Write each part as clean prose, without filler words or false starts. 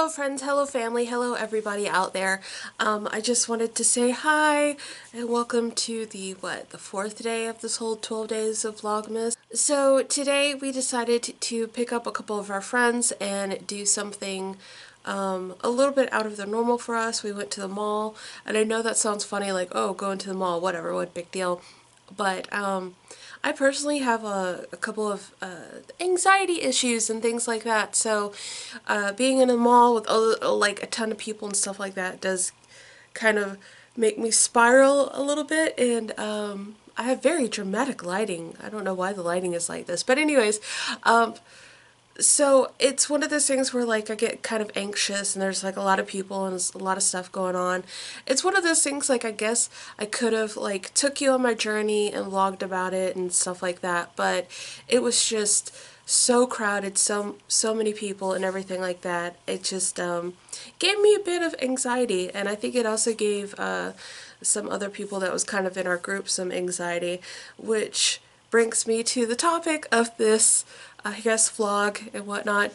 Hello friends, hello family, hello everybody out there. I just wanted to say hi and welcome to the fourth day of this whole 12 days of Vlogmas. So today we decided to pick up a couple of our friends and do something a little bit out of the normal for us. We went to the mall, and I know that sounds funny, like, oh, going to the mall, whatever, what big deal. But I personally have a couple of anxiety issues and things like that, so being in a mall with like a ton of people and stuff like that does kind of make me spiral a little bit. And I have very dramatic lighting. I don't know why the lighting is like this, but anyways, so it's one of those things where like I get kind of anxious and there's like a lot of people and there's a lot of stuff going on. It's one of those things, like, I guess I could have like took you on my journey and vlogged about it and stuff like that, but it was just so crowded, so many people and everything like that. It just gave me a bit of anxiety, and I think it also gave some other people that was kind of in our group some anxiety, which brings me to the topic of this, I guess, vlog and whatnot,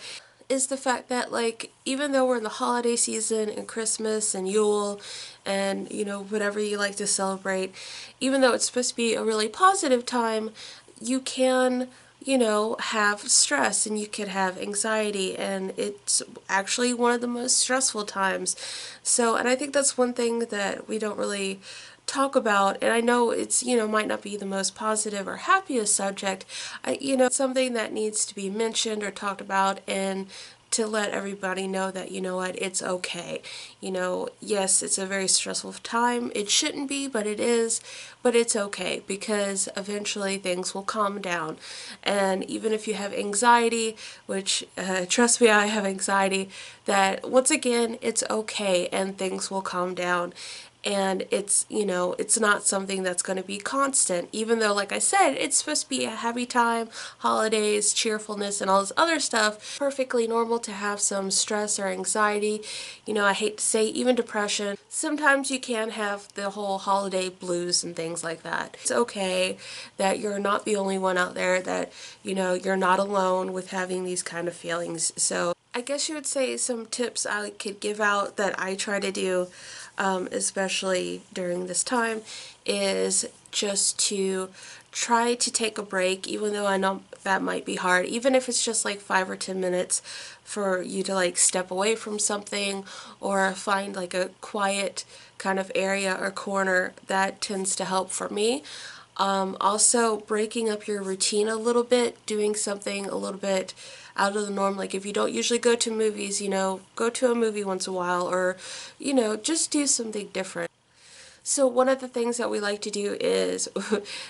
is the fact that, like, even though we're in the holiday season and Christmas and Yule and, you know, whatever you like to celebrate, even though it's supposed to be a really positive time, you can, you know, have stress and you could have anxiety, and it's actually one of the most stressful times. So, and I think that's one thing that we don't really talk about, and I know it's, you know, might not be the most positive or happiest subject, you know, it's something that needs to be mentioned or talked about, and to let everybody know that, you know what, it's okay. You know, yes, it's a very stressful time. It shouldn't be, but it is. But it's okay, because eventually things will calm down. And even if you have anxiety, which, trust me, I have anxiety, that once again, it's okay and things will calm down. And it's, you know, it's not something that's going to be constant, even though, like I said, it's supposed to be a happy time, holidays, cheerfulness, and all this other stuff. Perfectly normal to have some stress or anxiety. You know, I hate to say, even depression. Sometimes you can have the whole holiday blues and things like that. It's okay that you're not the only one out there, that, you know, you're not alone with having these kind of feelings. So I guess you would say some tips I could give out that I try to do, especially during this time, is just to try to take a break, even though I know that might be hard, even if it's just like 5 or 10 minutes for you to like step away from something or find like a quiet kind of area or corner. That tends to help for me. Also, breaking up your routine a little bit, doing something a little bit out of the norm. Like, if you don't usually go to movies, you know, go to a movie once in a while, or, you know, just do something different. So one of the things that we like to do is,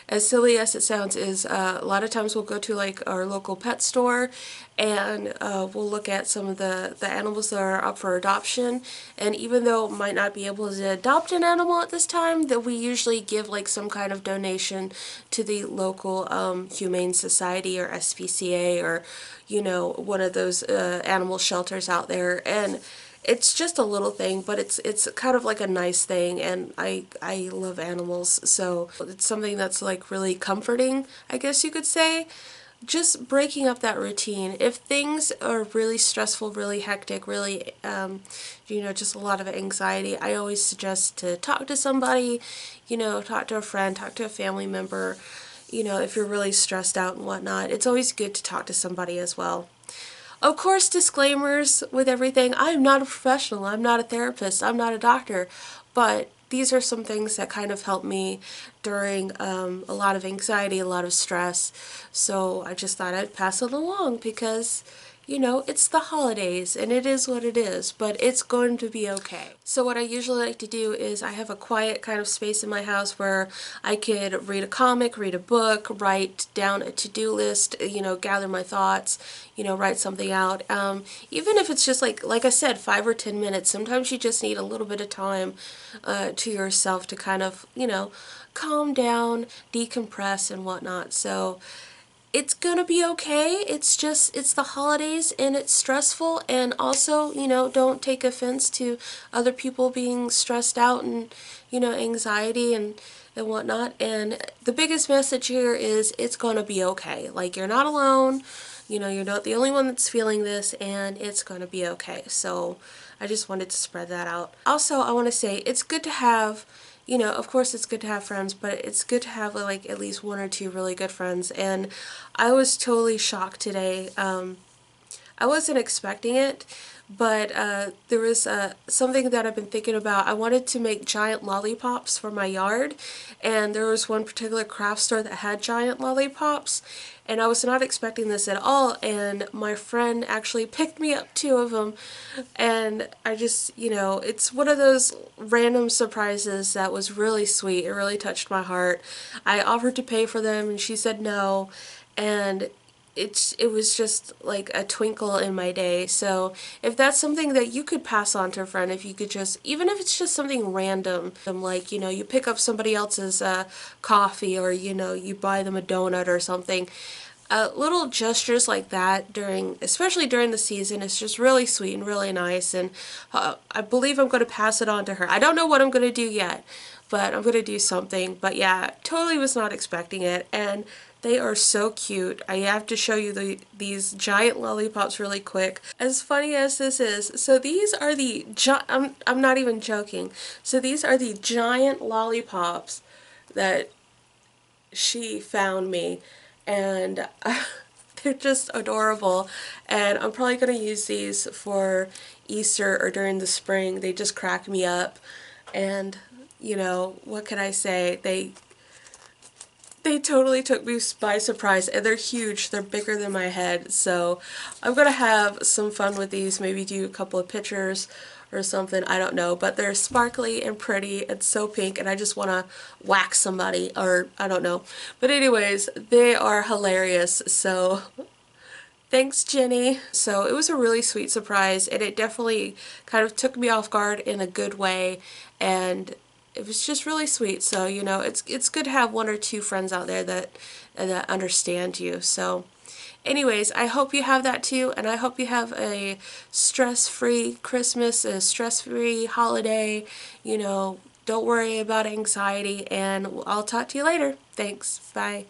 as silly as it sounds, is a lot of times we'll go to like our local pet store, and we'll look at some of the animals that are up for adoption. And even though might not be able to adopt an animal at this time, that we usually give like some kind of donation to the local Humane Society or SPCA, or, you know, one of those animal shelters out there. And it's just a little thing, but it's kind of like a nice thing, and I love animals, so it's something that's like really comforting, I guess you could say. Just breaking up that routine. If things are really stressful, really hectic, really, you know, just a lot of anxiety, I always suggest to talk to somebody, you know, talk to a friend, talk to a family member. You know, if you're really stressed out and whatnot, it's always good to talk to somebody as well. Of course, disclaimers with everything. I'm not a professional. I'm not a therapist. I'm not a doctor. But these are some things that kind of helped me during a lot of anxiety, a lot of stress. So I just thought I'd pass it along because, you know, it's the holidays and it is what it is, but it's going to be okay. So what I usually like to do is I have a quiet kind of space in my house where I could read a comic, read a book, write down a to-do list, you know, gather my thoughts, you know, write something out. Even if it's just like I said, 5 or 10 minutes, sometimes you just need a little bit of time to yourself to kind of, you know, calm down, decompress and whatnot. So it's gonna be okay. It's just, it's the holidays and it's stressful, and also, you know, don't take offense to other people being stressed out and, you know, anxiety and whatnot. And the biggest message here is it's gonna be okay. Like, you're not alone. You know, you're not the only one that's feeling this, and it's going to be okay. So I just wanted to spread that out. Also, I want to say it's good to have, you know, of course it's good to have friends, but it's good to have like at least one or two really good friends. And I was totally shocked today. I wasn't expecting it, but there was something that I've been thinking about. I wanted to make giant lollipops for my yard, and there was one particular craft store that had giant lollipops, and I was not expecting this at all, and my friend actually picked me up 2 of them, and I just, you know, it's one of those random surprises that was really sweet. It really touched my heart. I offered to pay for them, and she said no, and it was just like a twinkle in my day. So if that's something that you could pass on to a friend, if you could just, even if it's just something random, like, you know, you pick up somebody else's coffee, or, you know, you buy them a donut or something, little gestures like that during, especially during the season, is just really sweet and really nice. And I believe I'm going to pass it on to her. I don't know what I'm going to do yet, but I'm going to do something. But yeah, totally was not expecting it, and they are so cute. I have to show you these giant lollipops really quick. As funny as this is, so these are the I'm not even joking. So these are the giant lollipops that she found me, and they're just adorable, and I'm probably going to use these for Easter or during the spring. They just crack me up, and you know, what can I say? They totally took me by surprise, and they're huge. They're bigger than my head, so I'm gonna have some fun with these, maybe do a couple of pictures or something, I don't know, but they're sparkly and pretty and so pink, and I just want to whack somebody, or I don't know. But anyways, they are hilarious, so thanks, Jenny. So it was a really sweet surprise, and it definitely kind of took me off guard in a good way, and it was just really sweet. So, you know, it's good to have one or two friends out there that understand you. So anyways, I hope you have that too, and I hope you have a stress-free Christmas, a stress-free holiday. You know, don't worry about anxiety, and I'll talk to you later. Thanks. Bye.